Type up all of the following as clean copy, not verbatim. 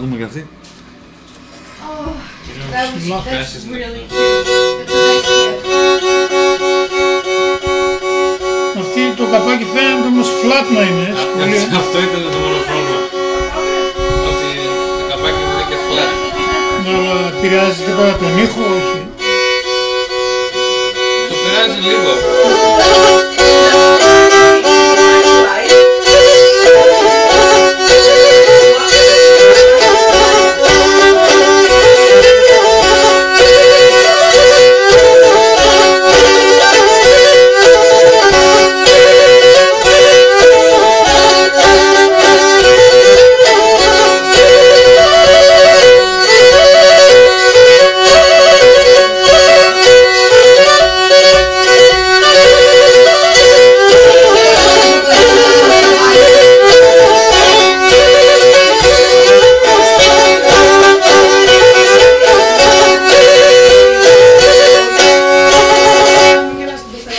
δούμε και αυτή. Αυτή το καπάκι φαίνεται όμως flat να είναι. Αυτό ήταν το μόνο πρόβλημα. Ότι το καπάκι είναι και flat. Ναι, αλλά επηρεάζει τίποτα τον ήχο, όχι. Το πειράζει λίγο.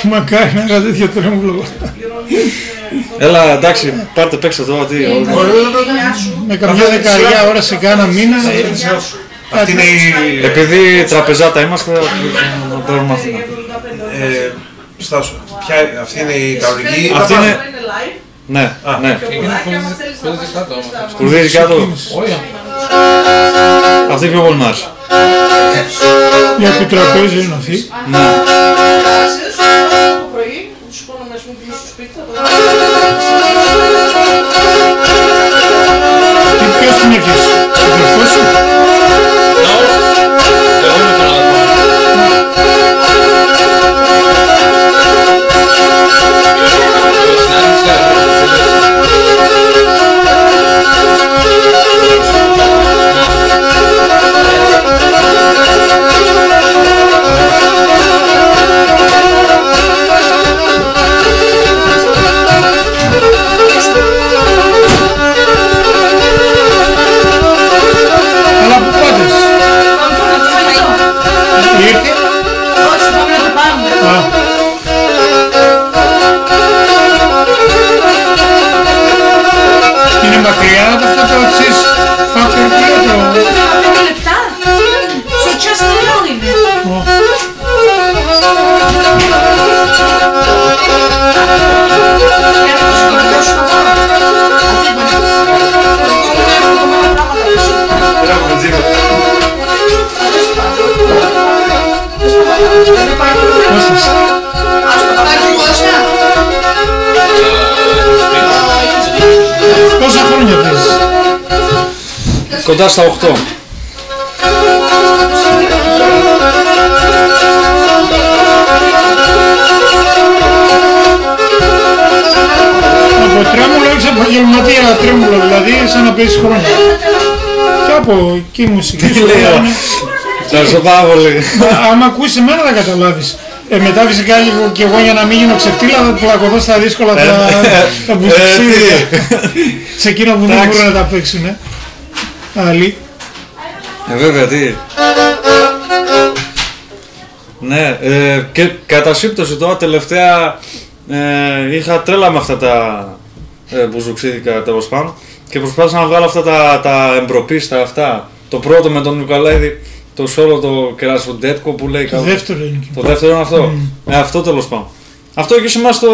Μακάρι να είχα τέτοιο τρέμουλο. Έλα, εντάξει, πάρτε παίξτε τώρα τι. Με καμιά δεκαετία ώρα σε κάνα μήνα. Αυτή είναι η... Επειδή τραπεζάτα είμαστε, θα παίρνουμε Αθήνα. Στάσου, αυτή είναι η κανονική... Αυτή είναι... Ναι, ναι. Σκουρδίζει κάτω. Αυτή πιο πολύ μ' άρεσε. Για επιτραπέζι είναι αυτή. Ναι. Και ποιος την έχεις, ο αδερφός σου? Είναι μακριά από αυτό το εξής φάκελο πλέτρο. 5 λεπτά. Σοτσιαστικό είναι. Πόσα χρόνια παίζεις? Κοντά στα 8. Από τρέμουλο έχεις επαγγελματία τρέμουλο, δηλαδή σαν να παίζεις χρόνια. Και από εκεί η μουσική σου είναι... Ευχαριστώ πάρα πολύ. Άμα ακούσεις εμένα θα καταλάβεις. Μετά φυσικά και εγώ για να μην γίνω ξεφτύλα θα πλακωθώ στα δύσκολα τα μπουζουξίδια. Σε εκείνα που δεν μπορούν να τα παίξουν. Άλλη. Βέβαια, τι. Ναι, και κατά σύμπτωση τώρα τελευταία είχα τρέλα με αυτά τα μπουζουξίδικα τέλος πάντων και προσπάθησα να βγάλω αυτά τα εμπροπίστα αυτά. Το πρώτο με τον Νικολαίδη, το solo, το κερασοντέτκο που λέει Το δεύτερο είναι. Το δεύτερο είναι αυτό. Αυτό τέλος πάντων. Αυτό και σε εμάς το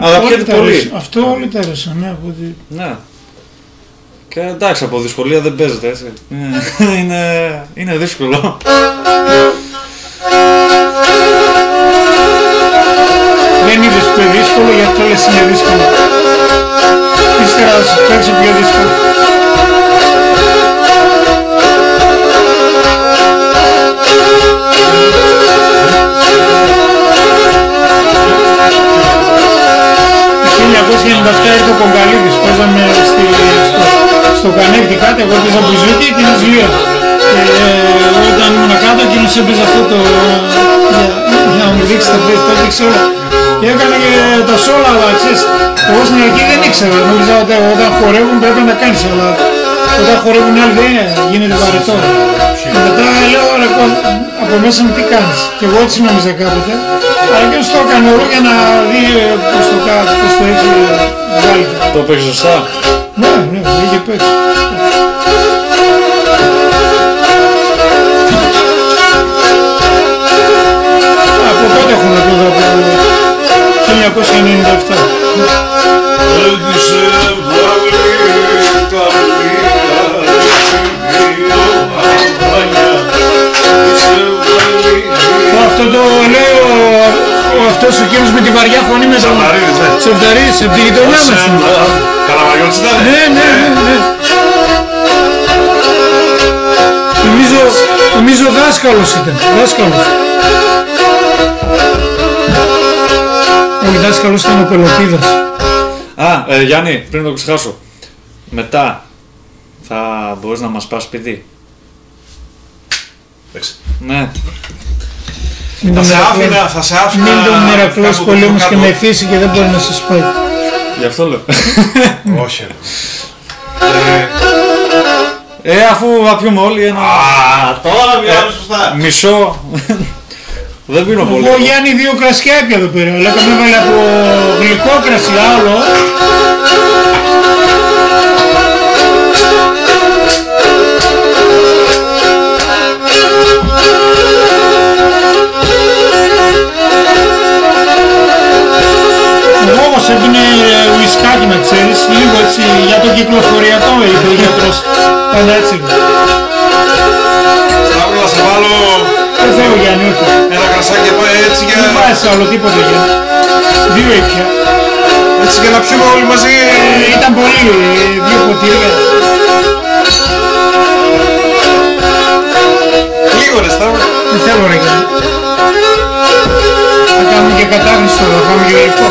αγαπιέται πολύ. Αυτό όλοι τα έρεσαν, ναι, από ότι... Ναι. Και εντάξει, από δυσκολία δεν παίζεται έτσι. Είναι δύσκολο. Δεν είδες πιο δύσκολο, γι' αυτό λες είναι δύσκολο. Ύστερα θα σου παίξω πιο δύσκολο. Το 1997 ήρθε ο Κογκαλίδης, παίζαμε στο Κανέκτη κάτω, εγώ έπαιζα μπουζούκι και ένας λίω. Και όταν ήμουν κάτω εκείνος έπαιζε αυτό το... για να μου δείξει τα παιδιά, το έδειξε όλα. Και έκανα και τα σόλα, αλλά ξέρεις, εγώ στην αρχή δεν ήξερα, νόμιζα ότι όταν χορεύουν πρέπει να τα κάνεις, αλλά όταν χορεύουν άλλοι δεν γίνεται βαρετό. Και μετά λέω, ρε, από μέσα μου τι κάνεις. Και εγώ έτσι νόμιζα κάποτε. Αλλά και στο έκανε όλο για να δει πως το έχει βγάλει. Το παίξει σωστά. Ναι, είχε παίξει. πότε έχουν εδώ από 1997. Αυτό το λέει αυτός ο κύριος με τη βαριά φωνή με τον Τσεφταρίδης, από τη γειτονιά μας. Καραβαγιώτης ήταν. Ναι. Νομίζω δάσκαλος ήταν. Όχι, δάσκαλος ήταν ο Πελοπίδας. Γιάννη, πριν το ξεχάσω. Μετά θα μπορείς να μας πας σπίτι. Ναι. Θα σε άφηνα. Μην τον μερακλώσει πολύ όμως και με θύσει και δεν μπορεί να σας πάει. Γι' αυτό λέω. Όχι. Αφού θα πιούμε όλοι ένα... Τώρα μιλάμε σωστά. Μισό. Δεν πίνω πολύ. Εγώ Γιάννη 2 κρασιά έπια εδώ πέρα. Αλλά με έβαλε από γλυκό κρασί άλλο. Εγώ όμως έπινε ουισκάκι να ξέρεις, λίγο έτσι για το κυκλοφοριακό είπε ο γιατρός. Πάντα έτσι. Σταύρο, να σε βάλω Δεν θέλω Γιάννη, όχι. ένα κρασάκι έτσι για... Δεν πάει σε άλλο τίποτα Γιάννη. 2 έπια. Έτσι για να πιούμε όλοι μαζί. Ήταν πολύ, 2 ποτήρια. Λίγο ρε Σταύρο. Δεν θέλω ρε Γιάννη. Θα κάνουμε και κατάχρηση τώρα, θα φάμε και γλυκό.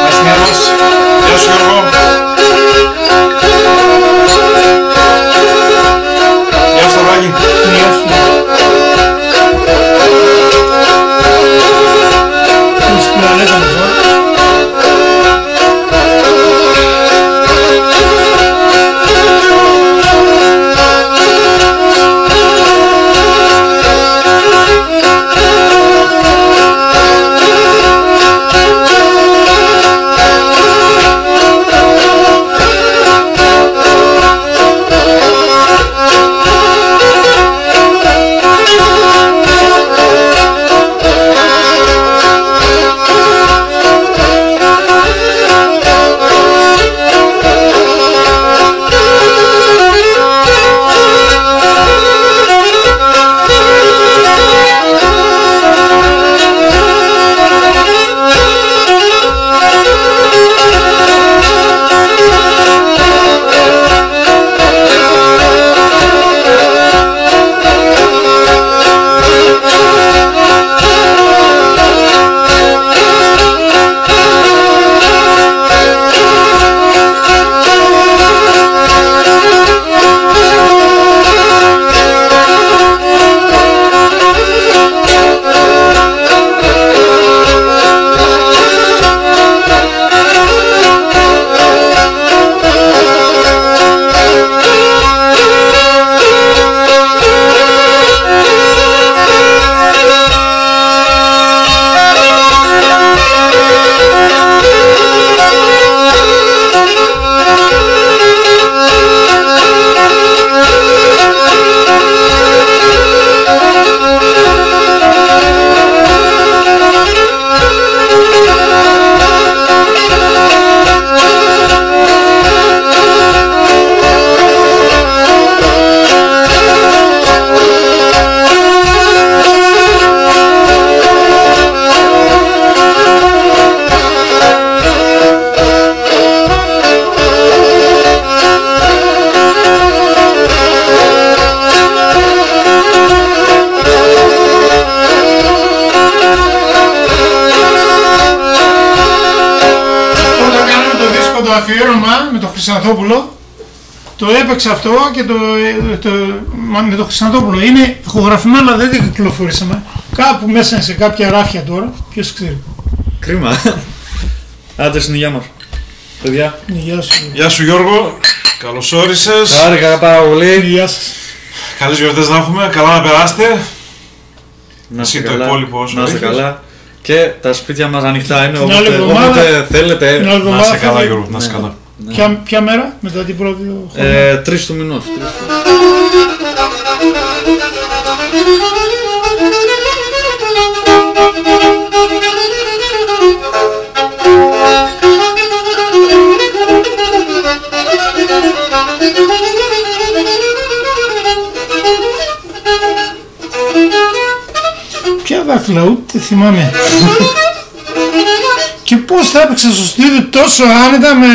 Αστυνομός. Γεια σου Γιώργο. Γεια σου Σταυράκη. Γεια σου. Στην τουαλέτα μου τώρα. αφιέρωμα με τον Χρυσανθόπουλο. Το έπαιξα αυτό και με τον Χρυσανθόπουλο. Είναι ηχογραφημένο, αλλά δεν το κυκλοφορήσαμε. Κάπου μέσα σε κάποια ράφια τώρα, ποιος ξέρει. Κρίμα. Άντε στην υγεία μας. Παιδιά. Γεια σου. Γεια σου Γιώργο, καλώς όρισες. Χάρηκα πάρα πολύ. Γεια σας. Καλές γιορτές να έχουμε, καλά να περάσετε. Να είστε το καλά. υπόλοιπο όσο Να είστε έχεις. καλά. Και τα σπίτια μας ανοιχτά είναι, Την άλλη όποτε εβδομάδα- θέλετε. την άλλη Να εβδομάδα είσαι καλά θα- Γιώργο, να είσαι καλά. Ποια μέρα μετά την πρώτη χρονιά? 3 του μηνός. Ποια δάχτυλα, ούτε θυμάμαι. Και πώς θα έπαιξα στο στούντιο τόσο άνετα με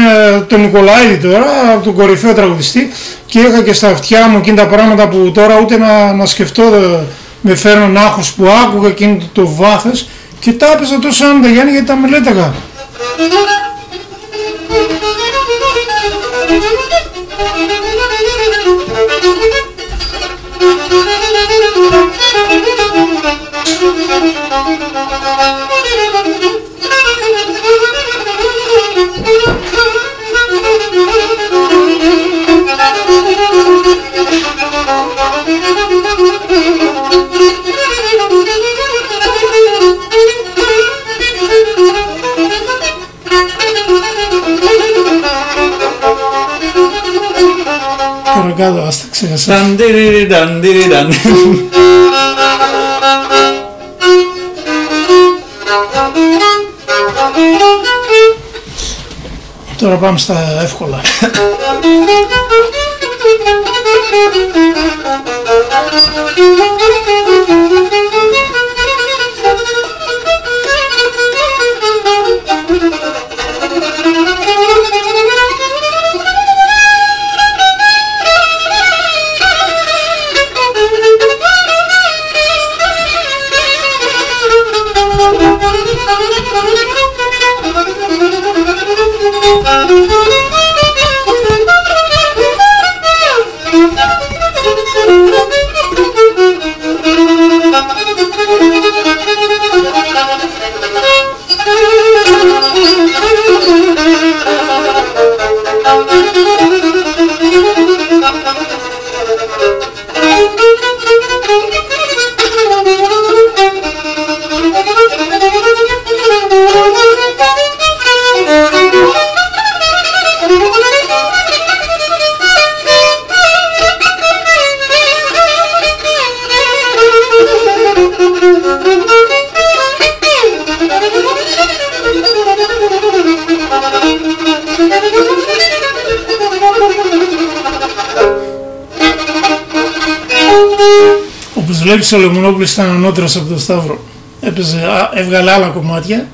τον Νικολάηδη τώρα, τον κορυφαίο τραγουδιστή, και είχα και στα αυτιά μου εκείνα τα πράγματα που τώρα ούτε να σκεφτώ με φέρνουν άγχος, που άκουγα εκείνο το βάθος, και τα έπαιζα τόσο άνετα, Γιάννη, γιατί τα μελέταγα. Παρακάτω, ας τα ξέχασα. Νταντιριρινταντιρινταν. Τώρα πάμε στα εύκολα. Όπως βλέπεις, ο Λεμονόπουλος ήταν ανώτερος από τον Σταύρο. Έβγαλε άλλα κομμάτια,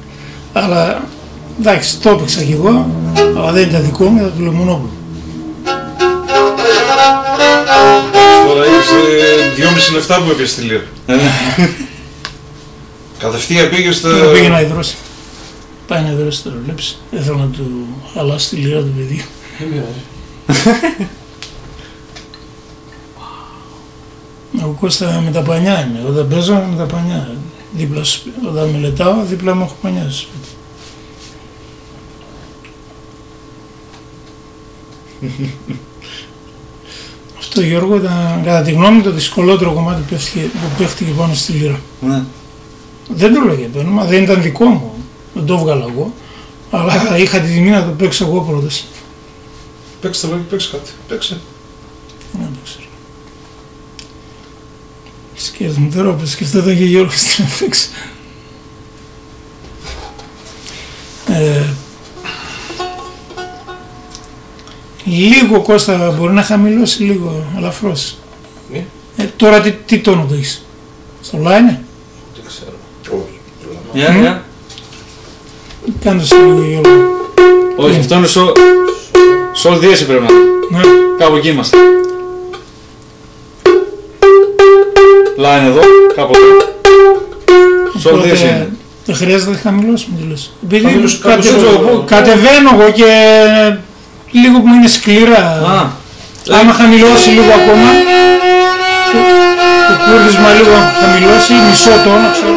αλλά εντάξει, το έπαιξα κι εγώ, αλλά δεν ήταν δικό μου, ήταν του Λεμονόπουλου. Τώρα έχεις 2,5 λεφτά που έπιες στη Λύρα. Κατευθείαν πήγες στο... Τώρα πήγε να ιδρώσει. Πάει να ιδρώσει τώρα, βλέπεις. Έθελα να του χαλάσει τη λίρα του παιδιού. Εγώ Κώστα με τα πανιά είμαι. Όταν παίζω με τα πανιά. Δίπλα, όταν μελετάω, δίπλα μου έχω πανιά στο σπίτι. Αυτό, Γιώργο, ήταν κατά τη γνώμη μου το δυσκολότερο κομμάτι που παίχτηκε πάνω στη λίρα. Ναι. Δεν το λέω για το όνομα, δεν ήταν δικό μου. Δεν το έβγαλα εγώ. Αλλά είχα τη τιμή να το παίξω εγώ πρώτος. Παίξε το λόγο, παίξε κάτι. Παίξε. Να το ξέρω. Σκέφτομαι τώρα, όπως σκεφτόταν και Γιώργος τι να παίξει. Λίγο, Κώστα, μπορεί να χαμηλώσει λίγο, ελαφρώς. Ναι. Τώρα τι τόνο το έχεις? Στο λά είναι? Δεν ξέρω. Όχι. Για, για. Κάνε το σε λίγο, Γιώργο. Όχι, αυτό είναι σολ δίεση πρέπει να είναι. Ναι. Κάπου εκεί είμαστε. Λά είναι εδώ, κάπου εδώ. Σολ Οπότε, δίεση είναι. δεν χρειάζεται να χαμηλώσουμε, τι λες. Επειδή Χαμηλώσου κάπως εδώ. κατεβαίνω εγώ και λίγο που είναι σκληρά. Α, Άμα χαμηλώσει λίγο ακόμα, το κούρδισμα λίγο χαμηλώσει, μισό τόνο, ξέρω.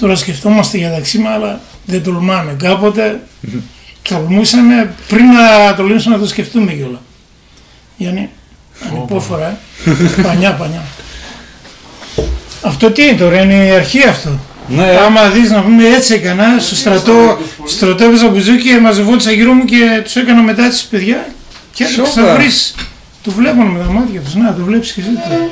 Τώρα σκεφτόμαστε για ταξίμα, αλλά δεν τολμάμε. Κάποτε τολμούσαμε πριν να τολμήσουμε να το σκεφτούμε κιόλα. Γιάννη, ανυπόφορα, πανιά. Αυτό τι είναι τώρα, είναι η αρχή αυτό. Ναι. Άμα δεις να πούμε έτσι έκανα, στο στρατό έπαιζα μπουζούκι, μαζευόντουσα γύρω μου και τους έκανα μετά τις παιδιά και θα βρεις. Το βλέπουν με τα μάτια τους, να το βλέπεις και εσύ τώρα.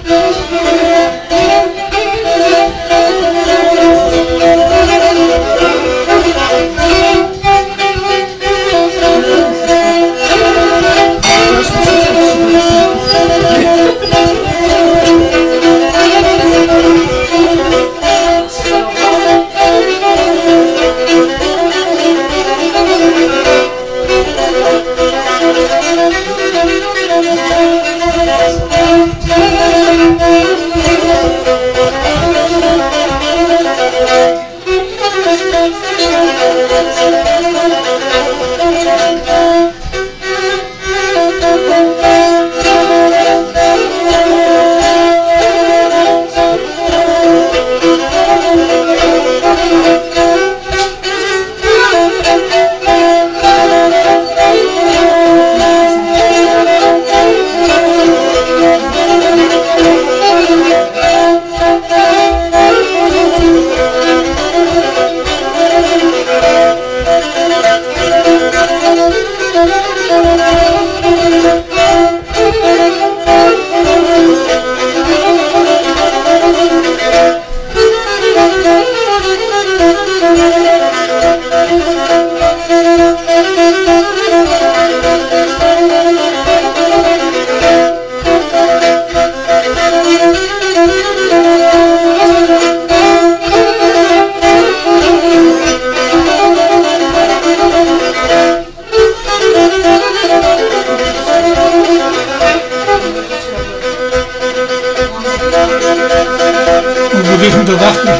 Μου δείχνει το δάχτυλο.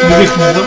Μου δείχνει εδώ.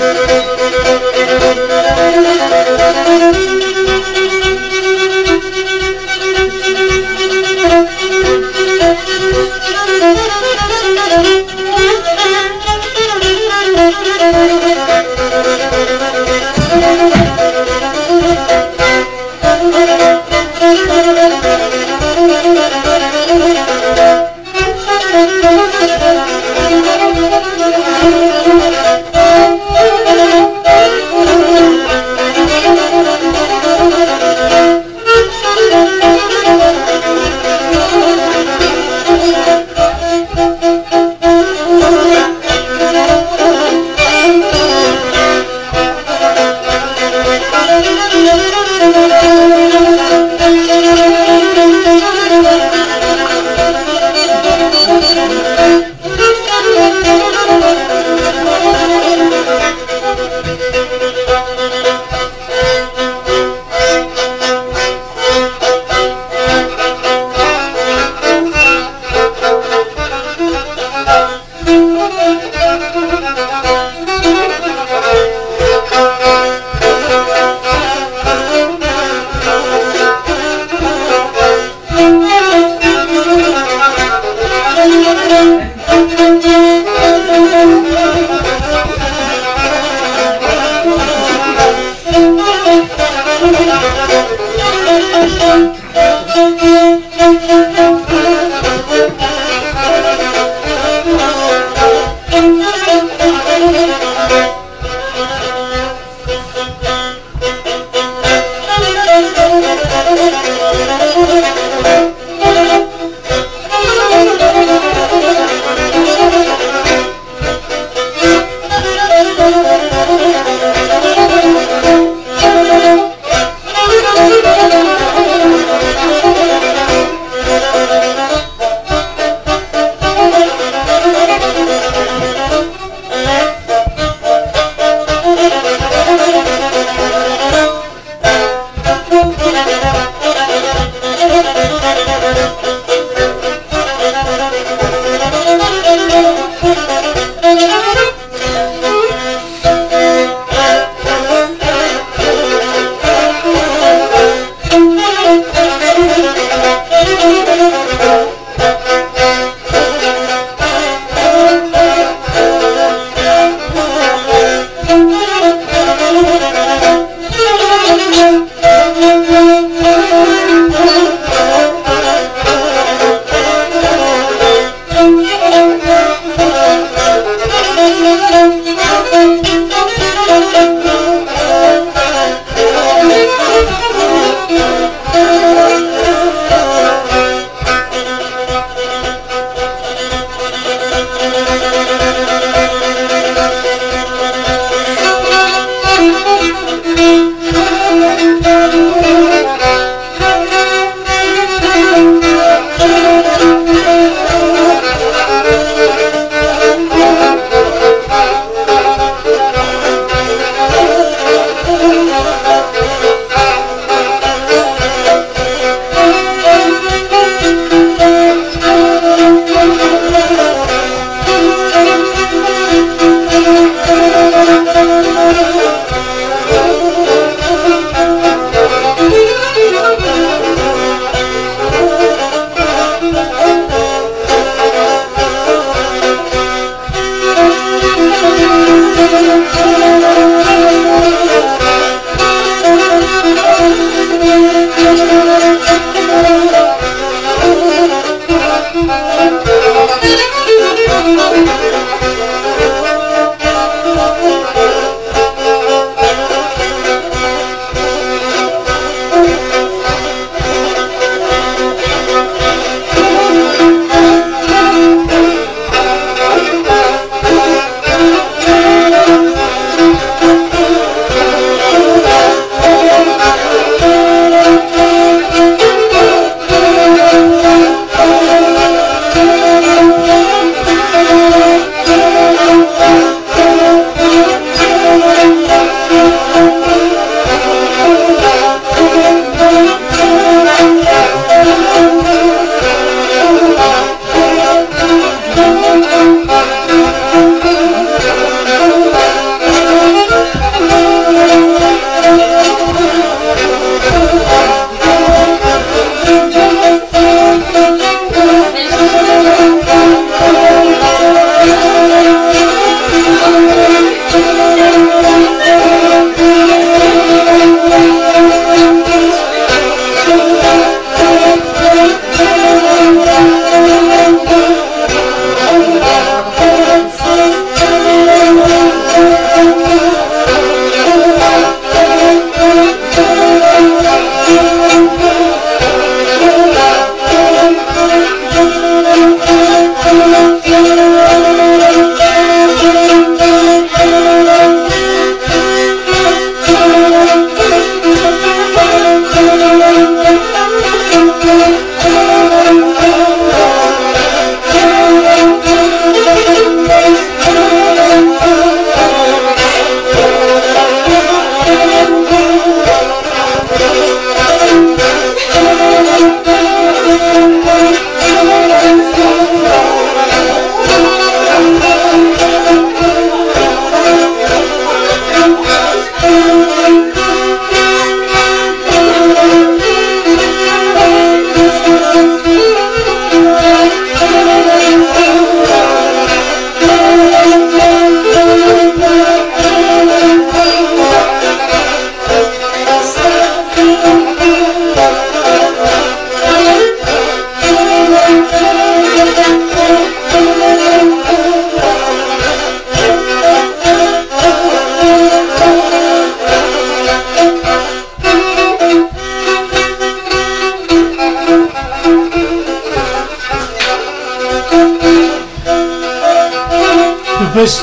Πες.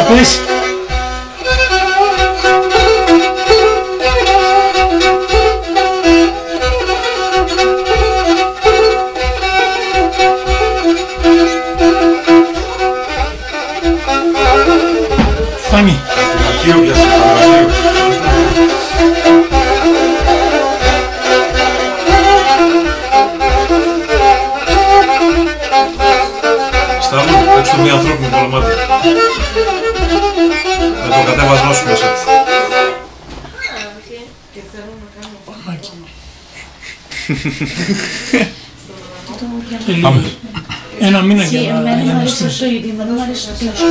Πες. Φάνη. Λυκείο πιάσε, Παναγίου. Σταύρου, έξω μία ανθρώπινη πολεμάτη. Με το κατέβασμά σου μέσα. Πάμε. Ένα μήνα για να Εμένα μου αρέσει αυτό, γιατί εμένα μου αρέσει το κλασικό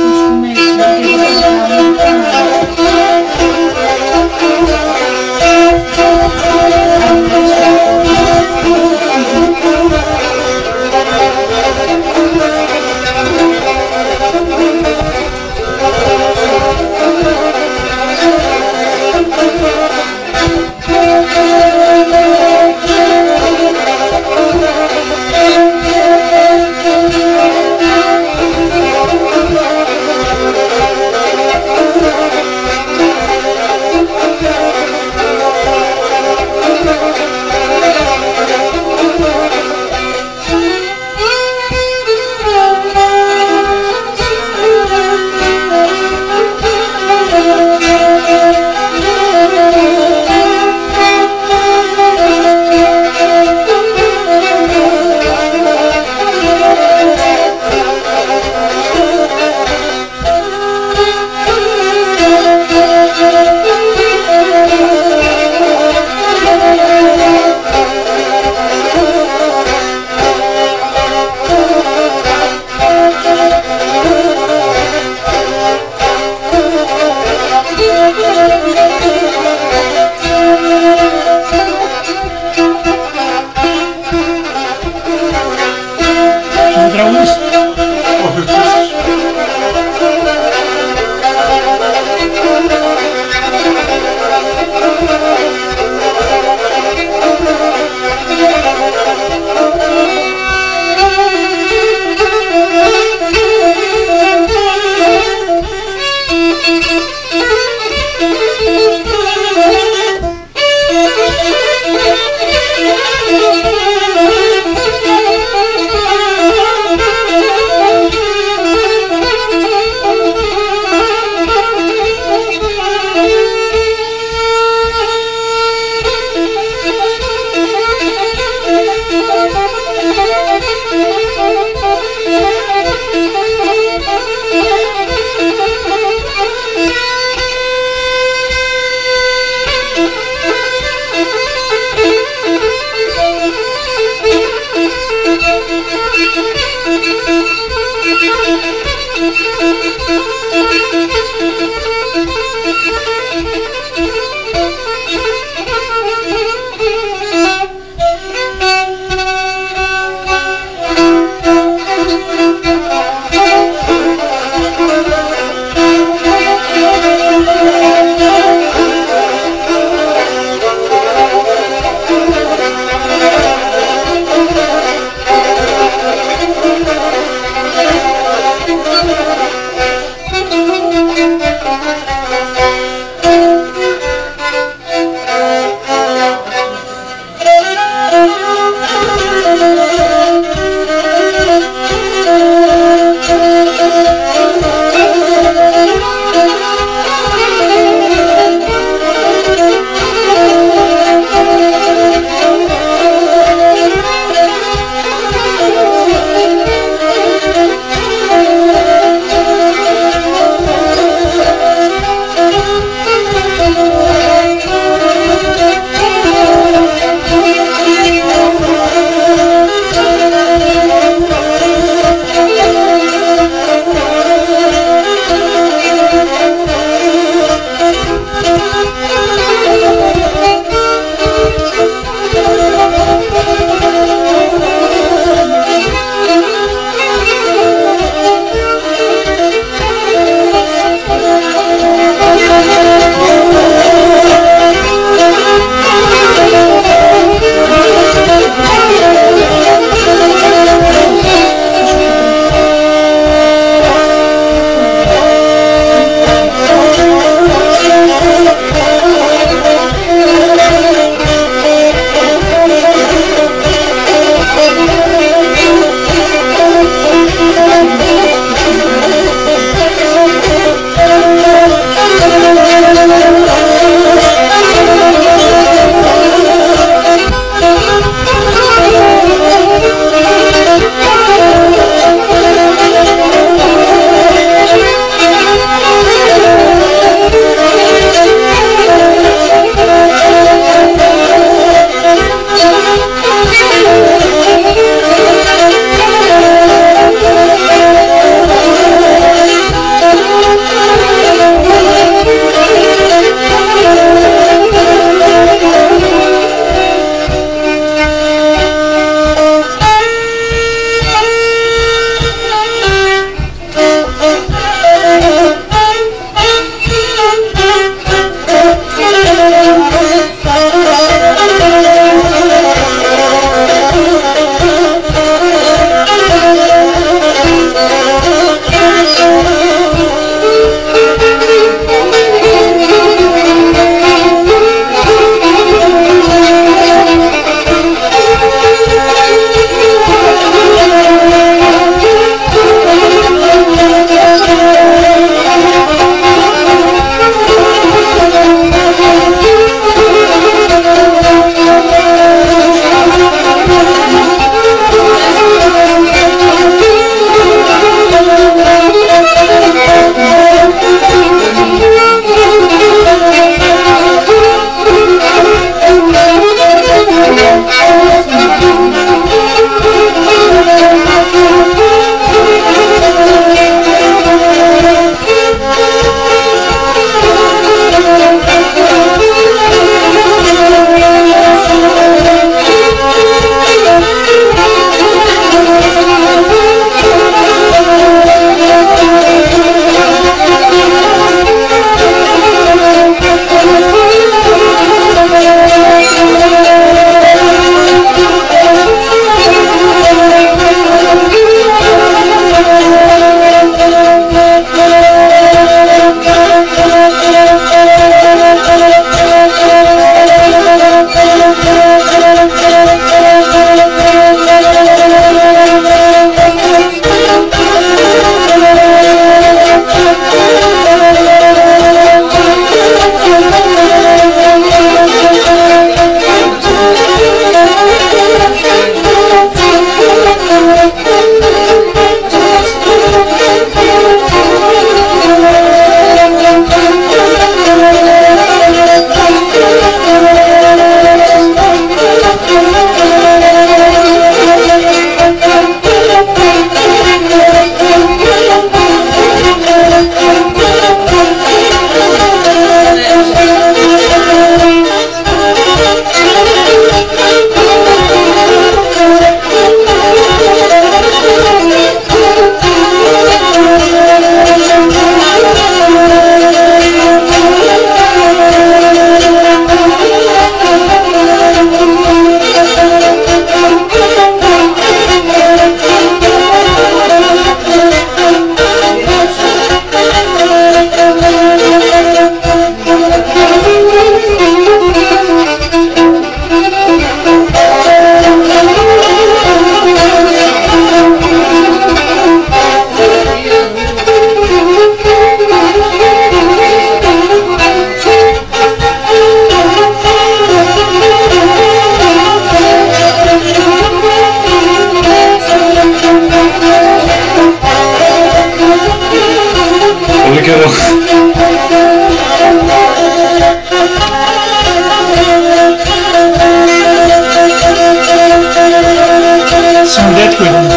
Λευκό ήταν.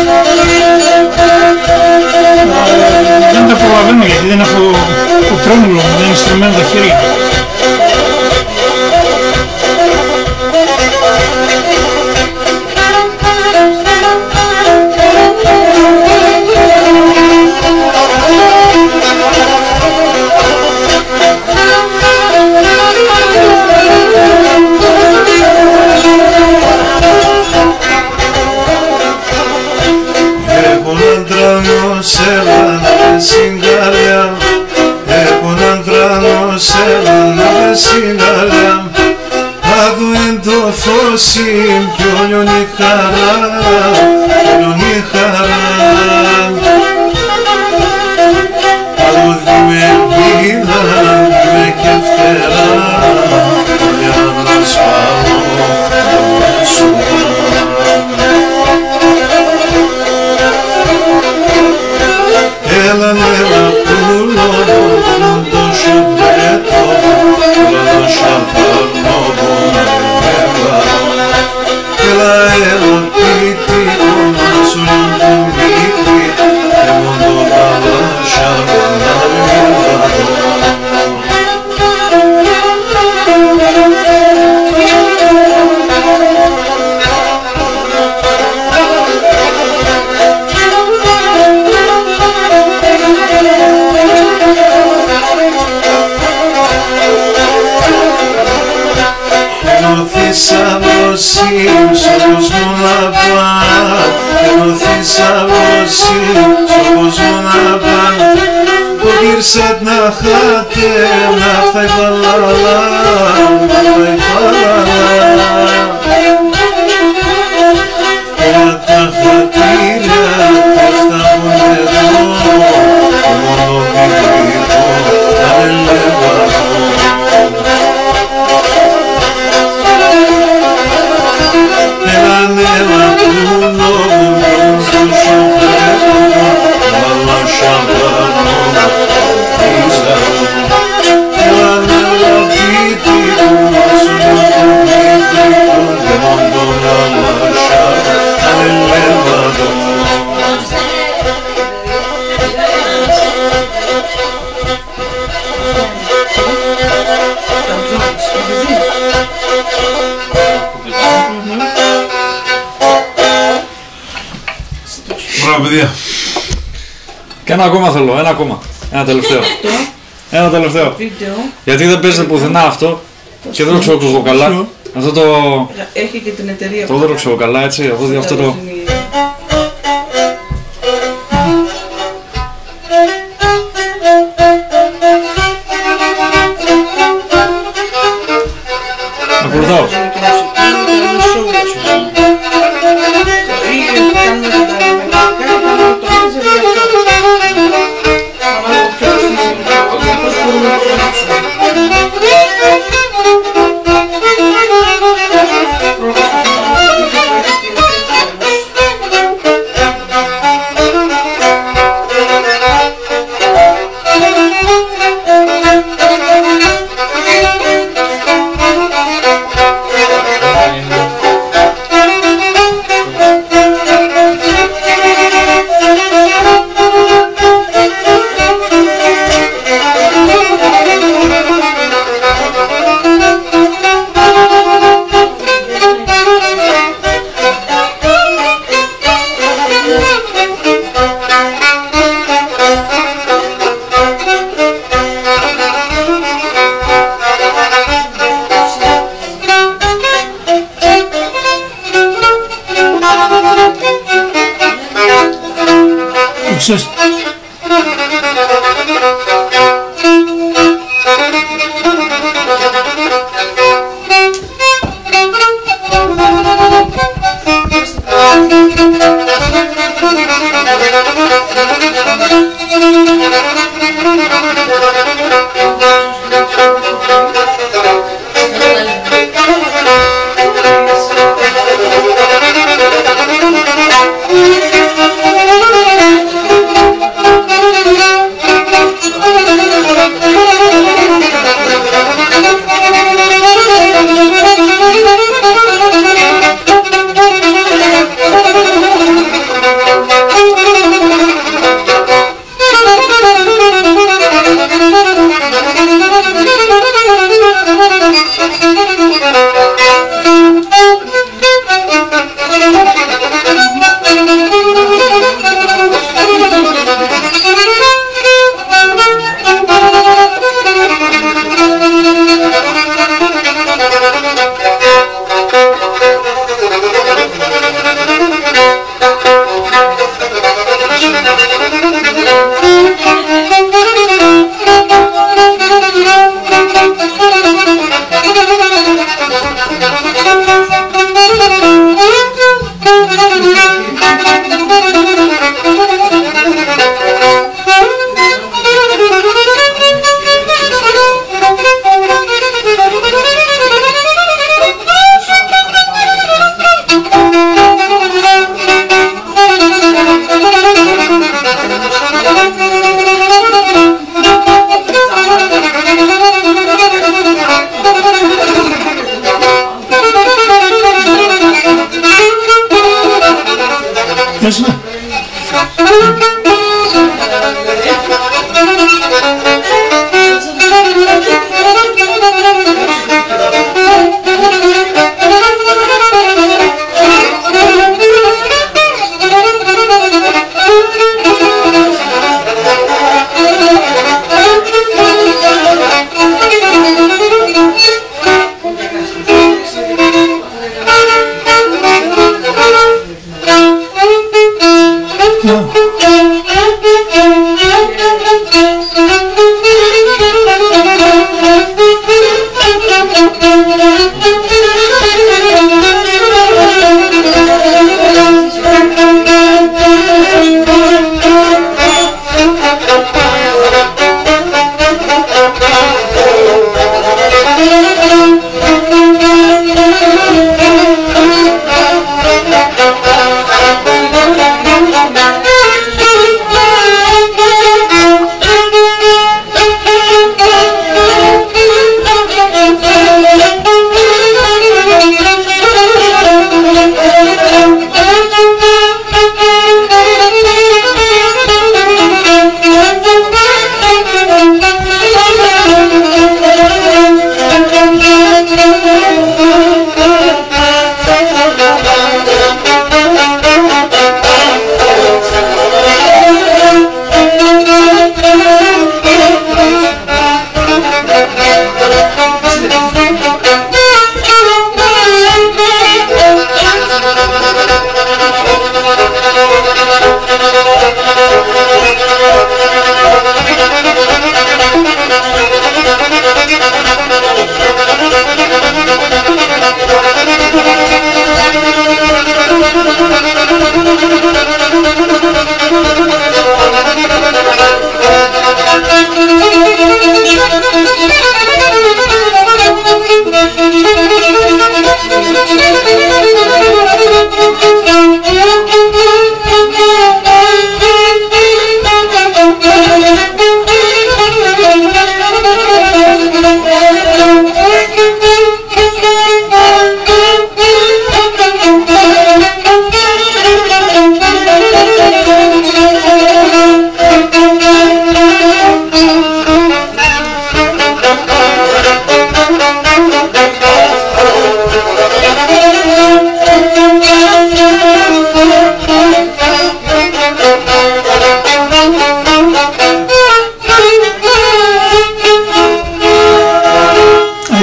Δεν τα προλαβαίνω γιατί δεν έχω το τρόμουλο μου, δεν είναι στρωμένα τα χέρια. Κι όλον η χαρά, όλον η χαρά. Αλλού με ελπίδα, με και φτερά, για να σπάω το σώμα. Έλα πουλό, το σουμπέτο, το σαπάρνο, στον κόσμο να πάνε, ενωθείς αβοσί στον κόσμο να πάνε. Το γύρσετ να χάτε, να φτάει παλάλα, να φτάει παλάλα. Για τα χατήρια πέφταγουν εδώ, το μόνο βιβλικό να ελεύαδο. Παιδιά. Και ένα ακόμα θέλω, ένα ακόμα. Ένα τελευταίο. Ένα τελευταίο. Γιατί δεν παίζεται πουθενά αυτό και δεν το ξέρω εγώ καλά. Αυτό το... Έχει και την εταιρεία. Το δεν το ξέρω καλά έτσι, εγώ αυτό το... Ακολουθάω. Πες να.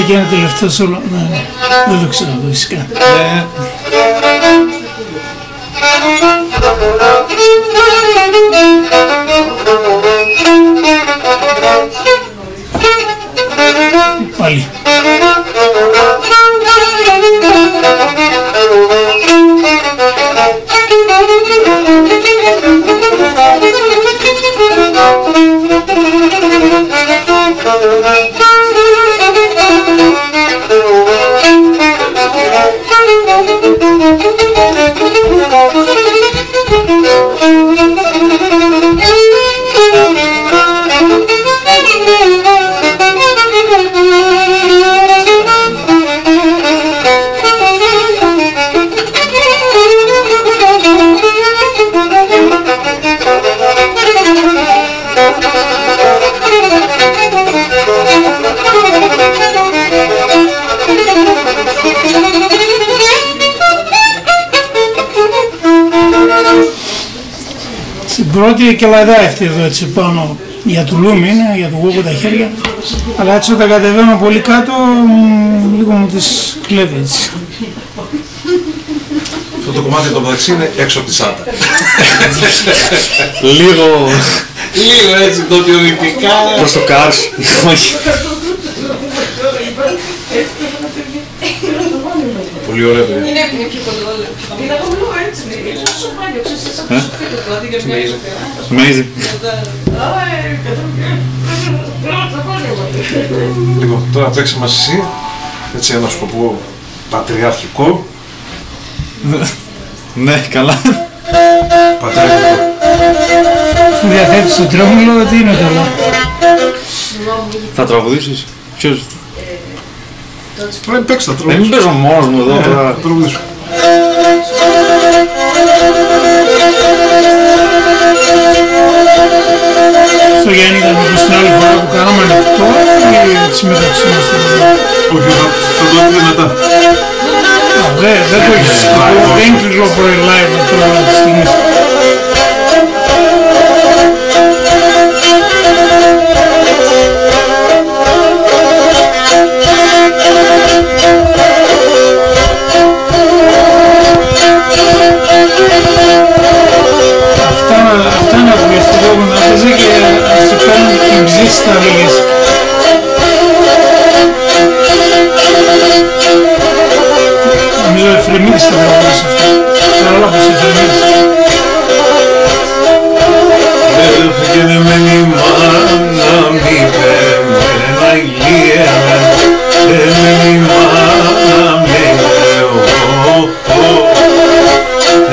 Και ένα τελευταίο σόλο, ναι, δεν το ξέρω φυσικά. Πάλι. Πρώτη κελαδά αυτή εδώ έτσι πάνω για του λούμι είναι, για του γούγου τα χέρια, αλλά έτσι όταν κατεβαίνω πολύ κάτω λίγο μου τις κλέβει έτσι. Αυτό το κομμάτι το μεταξύ είναι έξω από τη σάτα. Λίγο έτσι νοτιοδυτικά. προς το Κάρς. Πολύ ωραία παιδιά. Είναι πιο πολύ όλα. Είναι από λίγο έτσι. Είναι τόσο μάγιο, ξέρεις, σαν το σοφίτο, δηλαδή για μια ισοπέρα. Amazing. Λοιπόν, τώρα παίξε μας εσύ, έτσι ένα σκοπό πατριαρχικό. Ναι, καλά. Πατριαρχικό. Σου διαθέτεις το τρόμουλο, τι είναι καλά. Θα τραγουδήσεις. Ποιος? Πρέπει παίξε τα Μην παίζω μόνος μου εδώ. Θα τραγουδήσω. που κάναμε ανοιχτό ή της μεταξύ μας? Όχι, θα το δείτε μετά. Δεν το έχεις, δεν κυκλοφορεί live τώρα τη στιγμή. Αυτά να βγεις το λόγο να παίζει και να σε κάνουν την ψήση στα λίγες. Νομίζω Εφρεμίδης θα βγάλεις αυτό. Καλά πως Εφρεμίδης. Έφυγε με η μάνα μη πέμενα ηλίαινα. Έμενε η μάνα με οχο.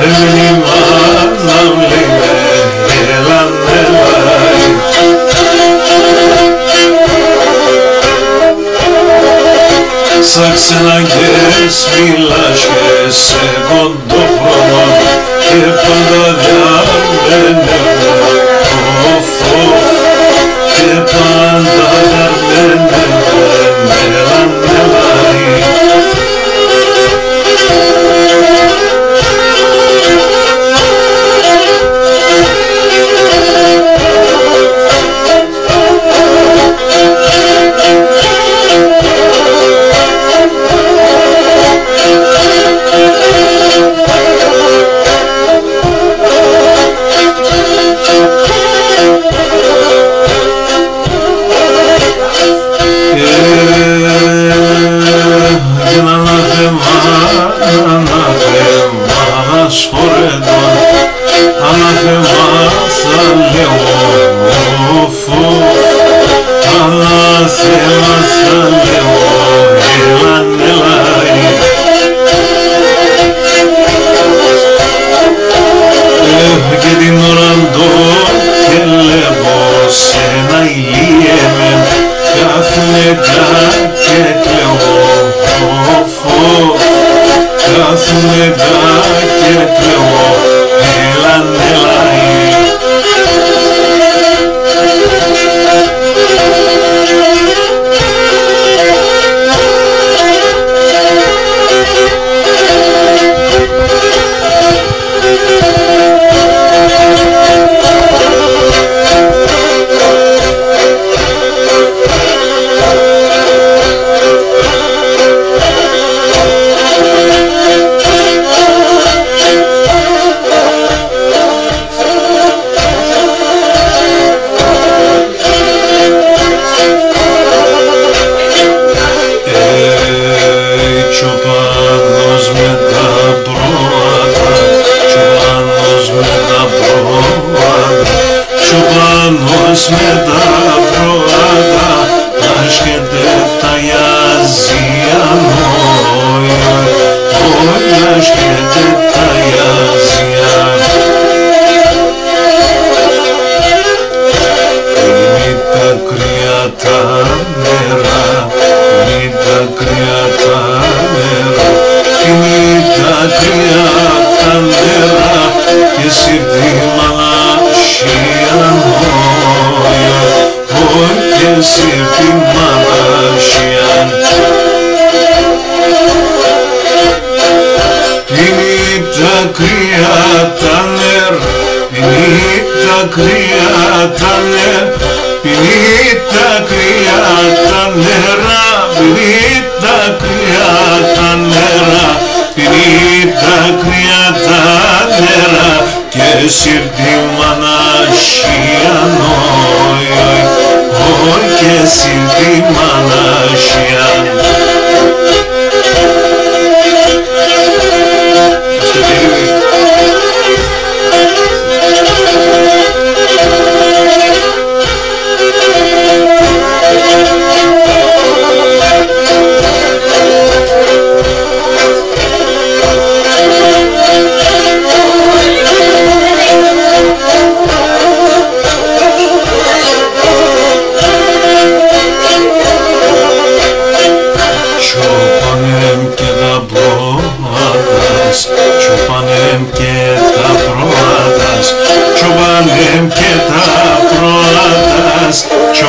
Έμενε η μάνα με έλαν έλαν. Σαν ξεναγές μιλάς και σε κοντόχρωμα και πάντα διαρμένευε οφ και πάντα διαρμένευε μέλαν μέλαει.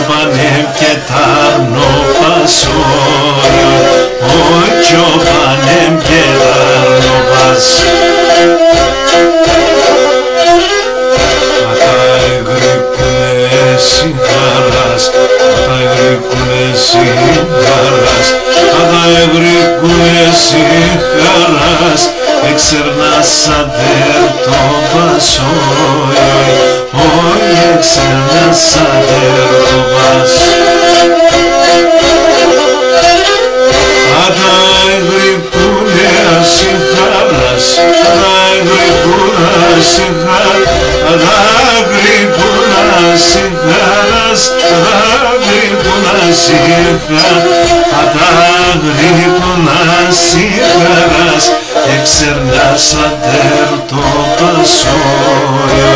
panem και τάρνο πασόιο, ότσο panem και τάρνο πας. Αταγρικούνε συγχαράς, αταγρικούνε συγχαράς, αταγρικούνε συγχαράς, εξερνάς αντερ το πασόιο, όχι εξερνάς αντερ το πας. Αταγρικούνε συγχαράς, αταγρικούνε συγχαράς, αταγρικούνε συγχαράς, αταγρικούνε συγχαράς, αταγρικούνε συγχαράς, εξερνάς αντερ το πασόιο,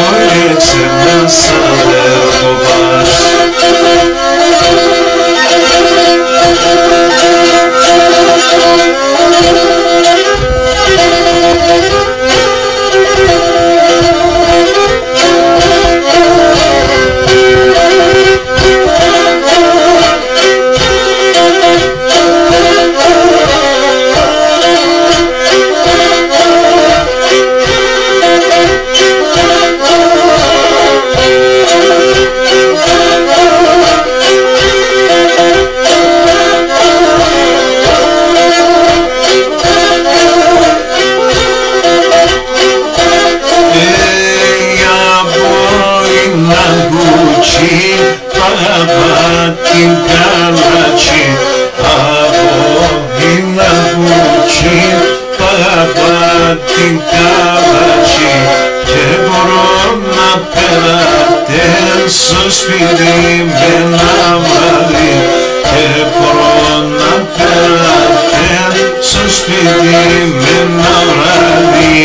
όχι εξερνάς αντερ το πας. Την καλατσί, από την αγκούτσι, παγαπά την καλατσί, και μπορώ να περατέν στο σπίτι με ένα βράδυ, και μπορώ να περατέν στο σπίτι με ένα βράδυ.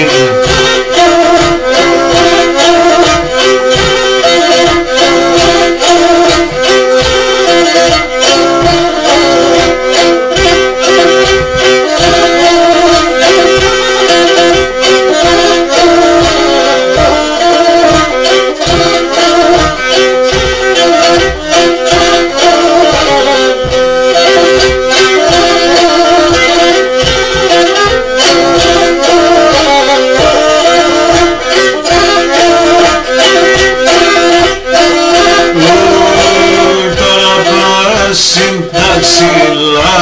Συνταξιλά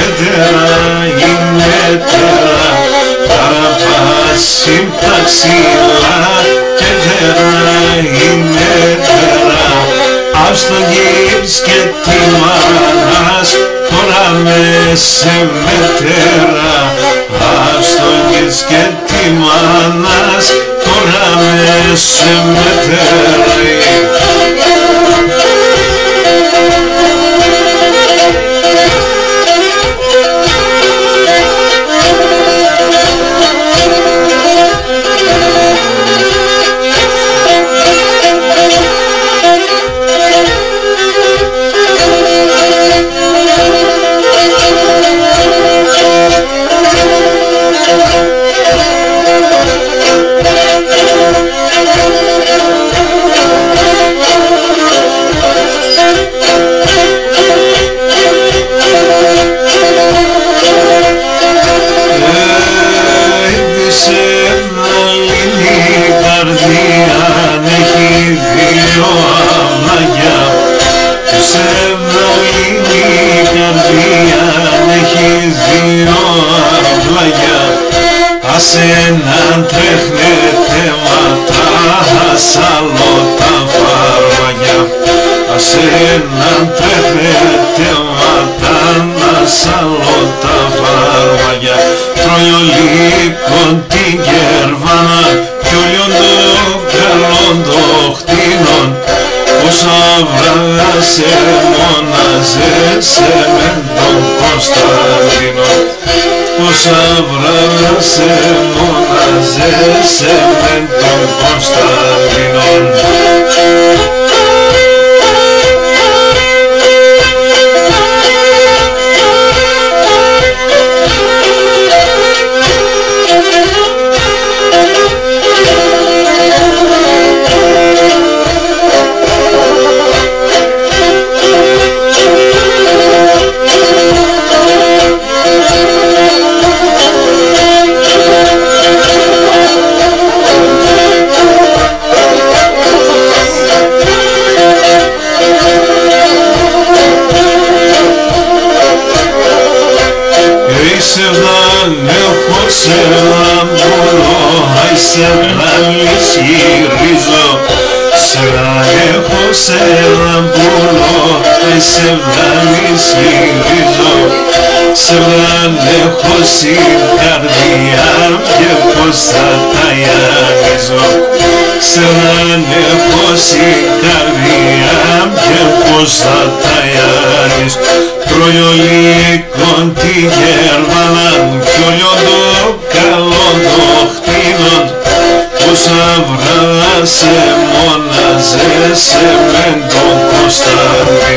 έτερα είναι έτερα, παραπάς συνταξιλά έτερα είναι έτερα, απ' στον γύψ και τη μάνας τώρα με σε μετέρα, απ' στον γύψ και τη μάνας τώρα με σε μετέρα. Έναν τρέχνετε ματά, ασάλω τα φάρμακια. Ας έναν τρέχνετε ματά, ασάλω τα φάρμακια. Τρώει ο λύκον την κερβάνα κι όλιον το καλόν το χτίνον. Όσα βράδια σε μοναζέσαι με τον Κωνσταντίνο. Όσα βράδια σε μοναζέσαι με τον Κωνσταντίνο. σε λαμπούλο, αι σε βγάλεις γυρίζω. Σε έχω σε λαμπούλο, αι σε βγάλεις γυρίζω. Σε έχω στην καρδιά και πως θα τα γυαλίζω. Σε έχω στην καρδιά και πως θα τα γυαλίζω. Τροϊολίκον τη γέρβαλαν κι όλιο το καλό το χτίνον. Πόσα βράδια μονάζεσαι μεν τον Κωνσταντή.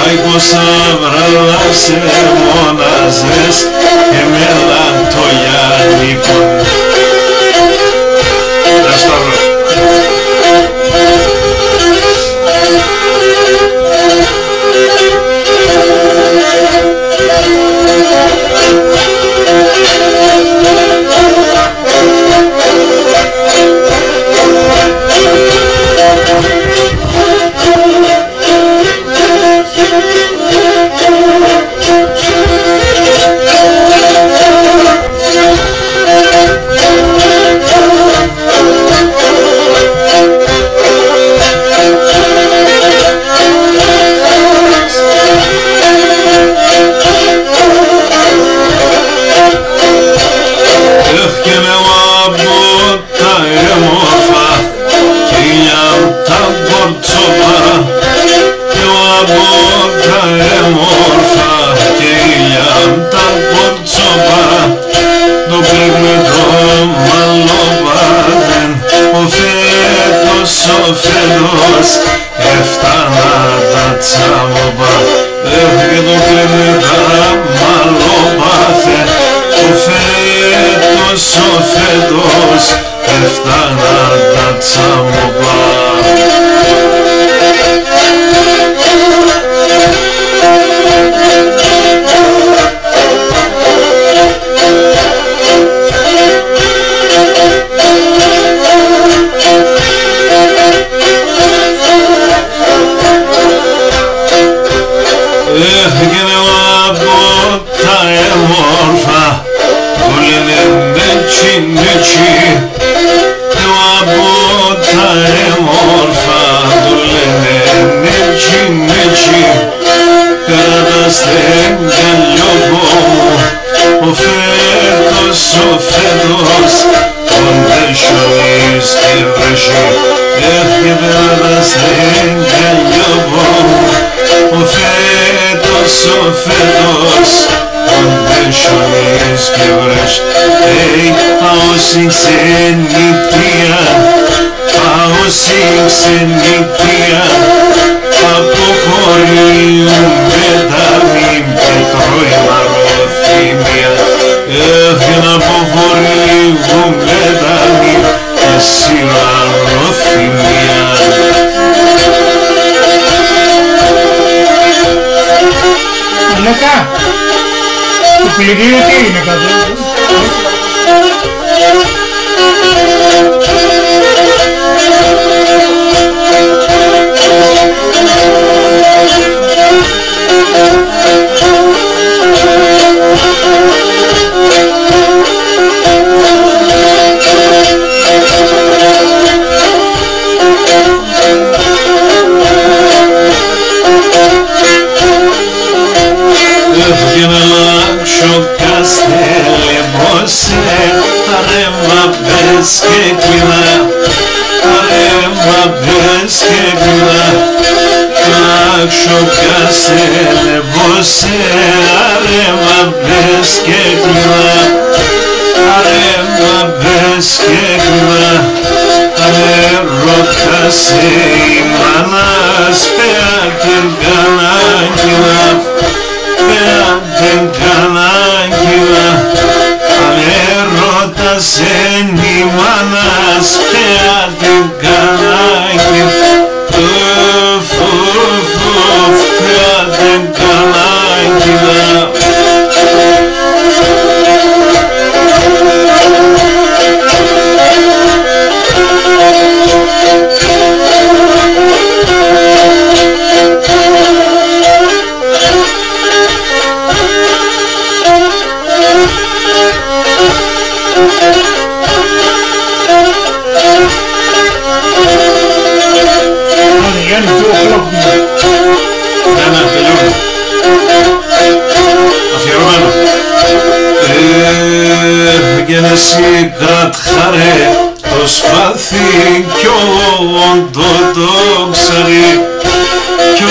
Αι πόσα βράδια μονάζες εμέλαν το Γιάννικον. Να Σταύρο. Έφτανα τα τσάμοπα, και το κλείνει τα μαλλοπάθε. Ο φέτος, έφτανα τα τσάμοπα. Έφυγαινε από τα έμορφα που λένε νέτσι. Από τα έμορφα που λένε νέτσι. Κρατάστε γαλλιόκο μου, ο φέτος, κοντέσιος και βρεσί. Κρατάστε γαλλιόκο μου, ο φέτος, κοντέσιος και βρεσί. Πάω στην ξενιτεία, αποχωρούμε τα μήν και τρώει μαροθυμία. Για να αποχωρούμε τα μήν και σιραροθυμία. Λεκά, το πλυντήριο τι είναι κάτω? Για να αλλάξω καστέλι μπροσέ, αρέμα πες και κλεινά, αρέμα πες και κλεινά. Αλλάξω καστέλι μπροσέ, αρέμα πες και κλεινά, αρέμα πες και κλεινά. Ρωτάσαι η μάνας, πέρα την κανάκυλα, πέρα την κανάκυλα. Ρωτάσαι η μάνας, πέρα την κανάκυλα, πέρα την κανάκυλα. και εσύ κρατχαρέ το σπαθί κι όντο το ξέρει, κι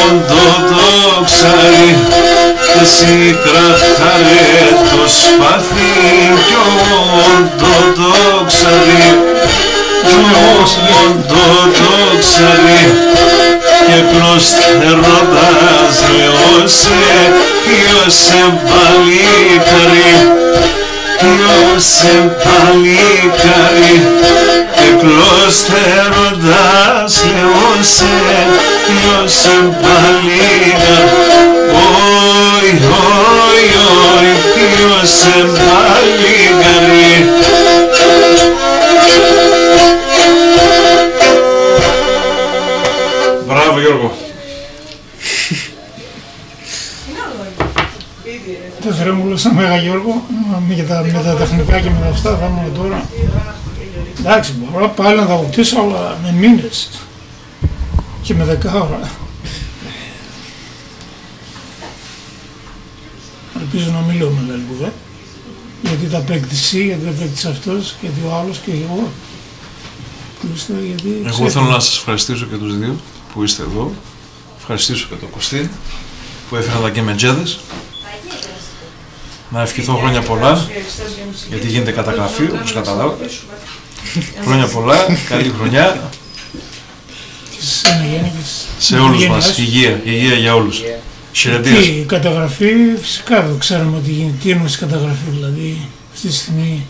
όντο το ξέρει. Εσύ κρατχαρέ το σπαθί κι όντο το ξέρει, κι όντο το ξέρει. Και πλωστερώντας λέω σε ποιος παλικάρι, ποιος παλικάρι. Και πλωστερώντας λέω σε ποιος παλικάρι. Όι, όι, όι, ποιος παλικάρι. Μπράβο Γιώργο. Δεν τρέμουλωσα Μέγα Γιώργο, με τα τεχνικά και με τα αυτά θα ήμουν τώρα. Εντάξει, μπορώ πάλι να τα αποκτήσω, αλλά με μήνες και με 10 ώρα. Ελπίζω να μην λέω μεγάλη κουβέντα, γιατί τα παίκτησε εσύ, γιατί τα παίκτησε αυτός, γιατί ο άλλος και εγώ. Γιατί, εγώ θέλω να σας ευχαριστήσω και τους δύο που είστε εδώ. Ευχαριστήσω και τον Κωστή που έφεραν τα γκέμεντζέδες. Να ευχηθώ χρόνια πολλά, γιατί γίνεται καταγραφή όπως καταλάβατε. Χρόνια πολλά, καλή χρονιά. Σε όλους μας, υγεία, υγεία για όλους. Τι, η καταγραφή, φυσικά δεν ξέραμε ότι γίνεται. Τι εννοείς καταγραφή, δηλαδή αυτή τη στιγμή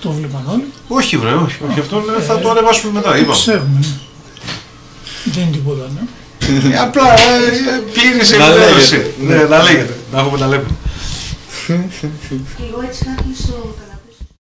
το βλέπαν όλοι. Όχι βρε, όχι, όχι, αυτό θα το ανεβάσουμε μετά, είπαμε. Ξέρουμε, δεν είναι τίποτα, ναι. Απλά πλήρης ενημέρωση. Να λέγεται, να έχουμε τα λέμε. Εγώ έτσι θα κλείσω.